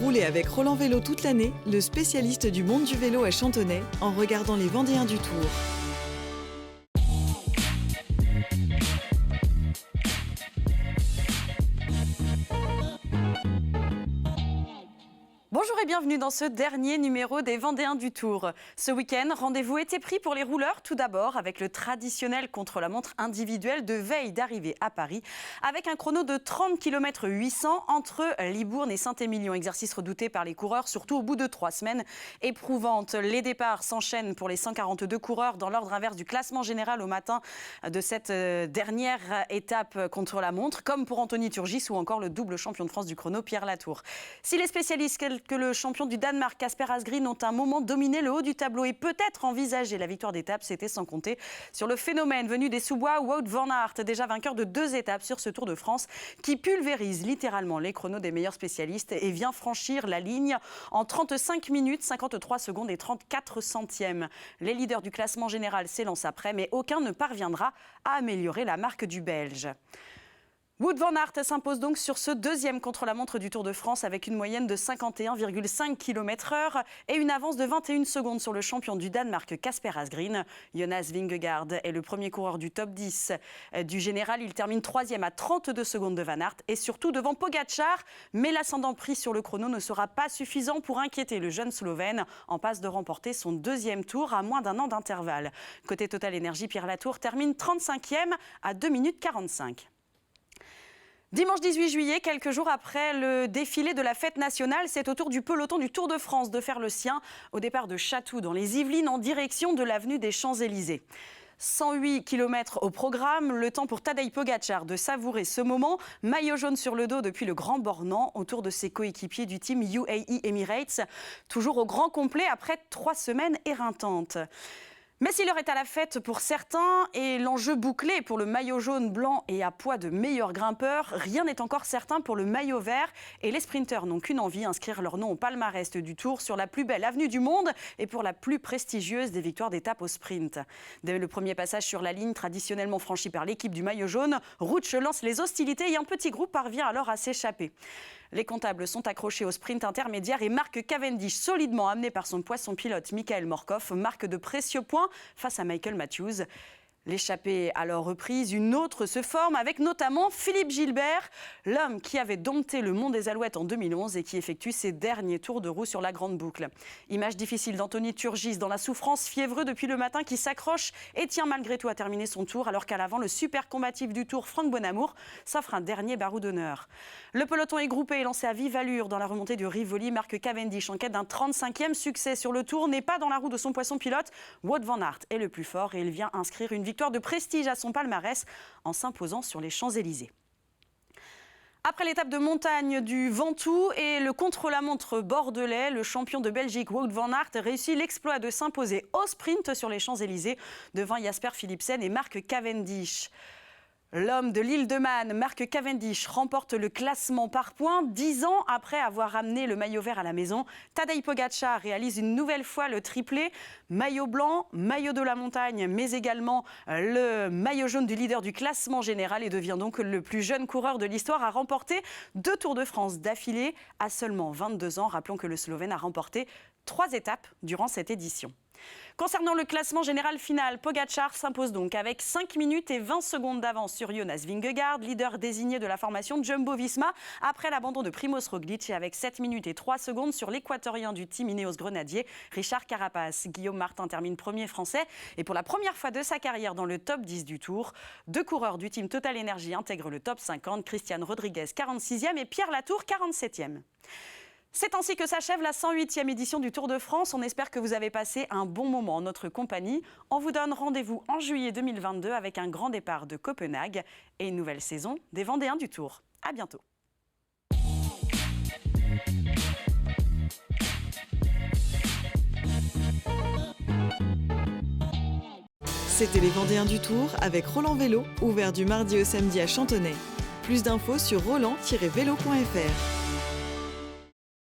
Roulez avec Roland Vélo toute l'année, le spécialiste du monde du vélo à Chantonnay, en regardant les Vendéens du Tour. Bonjour et bienvenue dans ce dernier numéro des Vendéens du Tour. Ce week-end, rendez-vous était pris pour les rouleurs, tout d'abord avec le traditionnel contre-la-montre individuel de veille d'arrivée à Paris, avec un chrono de 30 km 800 entre Libourne et Saint-Émilion. Exercice redouté par les coureurs, surtout au bout de 3 semaines éprouvantes. Les départs s'enchaînent pour les 142 coureurs dans l'ordre inverse du classement général au matin de cette dernière étape contre-la-montre, comme pour Anthony Turgis ou encore le double champion de France du chrono Pierre Latour. Si les spécialistes que le champion du Danemark, Kasper Asgreen, ont un moment dominé le haut du tableau et peut-être envisagé la victoire d'étape, c'était sans compter sur le phénomène venu des sous-bois, Wout van Aert, déjà vainqueur de 2 étapes sur ce Tour de France, qui pulvérise littéralement les chronos des meilleurs spécialistes et vient franchir la ligne en 35 minutes, 53 secondes et 34 centièmes. Les leaders du classement général s'élancent après, mais aucun ne parviendra à améliorer la marque du Belge. Wout van Aert s'impose donc sur ce deuxième contre-la-montre du Tour de France avec une moyenne de 51,5 km/h et une avance de 21 secondes sur le champion du Danemark, Kasper Asgreen. Jonas Vingegaard est le premier coureur du top 10 du général. Il termine 3e à 32 secondes de Van Aert et surtout devant Pogačar. Mais l'ascendant pris sur le chrono ne sera pas suffisant pour inquiéter le jeune Slovène en passe de remporter son deuxième tour à moins d'1 an d'intervalle. Côté Total Energy, Pierre Latour termine 35e à 2 minutes 45. Dimanche 18 juillet, quelques jours après le défilé de la fête nationale, c'est au tour du peloton du Tour de France de faire le sien au départ de Chatou dans les Yvelines en direction de l'avenue des Champs-Élysées. 108 km au programme, le temps pour Tadej Pogačar de savourer ce moment. Maillot jaune sur le dos depuis le Grand Bornand autour de ses coéquipiers du team UAE Emirates, toujours au grand complet après 3 semaines éreintantes. Mais si l'heure est à la fête pour certains et l'enjeu bouclé pour le maillot jaune, blanc et à poids de meilleurs grimpeurs, rien n'est encore certain pour le maillot vert et les sprinteurs n'ont qu'une envie, inscrire leur nom au palmarès du Tour sur la plus belle avenue du monde et pour la plus prestigieuse des victoires d'étape au sprint. Dès le premier passage sur la ligne traditionnellement franchi par l'équipe du maillot jaune, Rouch lance les hostilités et un petit groupe parvient alors à s'échapper. Les comptables sont accrochés au sprint intermédiaire et Mark Cavendish, solidement amené par son poisson pilote Michael Morkov, marque de précieux points face à Michael Matthews. L'échappée alors reprise, une autre se forme avec notamment Philippe Gilbert, l'homme qui avait dompté le Mont des Alouettes en 2011 et qui effectue ses derniers tours de roue sur la grande boucle. Image difficile d'Anthony Turgis dans la souffrance, fiévreux depuis le matin, qui s'accroche et tient malgré tout à terminer son tour, alors qu'à l'avant, le super combatif du Tour, Franck Bonamour, s'offre un dernier barreau d'honneur. Le peloton est groupé et lancé à vive allure dans la remontée du Rivoli. Mark Cavendish, en quête d'un 35e succès sur le Tour, n'est pas dans la roue de son poisson pilote. Wout van Aert est le plus fort et il vient inscrire une victoire de prestige à son palmarès en s'imposant sur les Champs-Élysées. Après l'étape de montagne du Ventoux et le contre-la-montre bordelais, le champion de Belgique Wout van Aert réussit l'exploit de s'imposer au sprint sur les Champs-Élysées devant Jasper Philipsen et Mark Cavendish. L'homme de l'île de Man, Mark Cavendish, remporte le classement par points 10 ans après avoir ramené le maillot vert à la maison. Tadej Pogačar réalise une nouvelle fois le triplé. Maillot blanc, maillot de la montagne, mais également le maillot jaune du leader du classement général et devient donc le plus jeune coureur de l'histoire à remporter 2 Tours de France d'affilée à seulement 22 ans. Rappelons que le Slovène a remporté 3 étapes durant cette édition. Concernant le classement général final, Pogačar s'impose donc avec 5 minutes et 20 secondes d'avance sur Jonas Vingegaard, leader désigné de la formation Jumbo-Visma, après l'abandon de Primož Roglič et avec 7 minutes et 3 secondes sur l'équatorien du team Ineos Grenadier, Richard Carapaz. Guillaume Martin termine premier français et pour la première fois de sa carrière dans le top 10 du Tour. 2 coureurs du team Total Energy intègrent le top 50, Christian Rodriguez 46e et Pierre Latour 47e. C'est ainsi que s'achève la 108e édition du Tour de France. On espère que vous avez passé un bon moment en notre compagnie. On vous donne rendez-vous en juillet 2022 avec un grand départ de Copenhague et une nouvelle saison des Vendéens du Tour. À bientôt. C'était les Vendéens du Tour avec Roland Vélo, ouvert du mardi au samedi à Chantonnay. Plus d'infos sur roland-vélo.fr.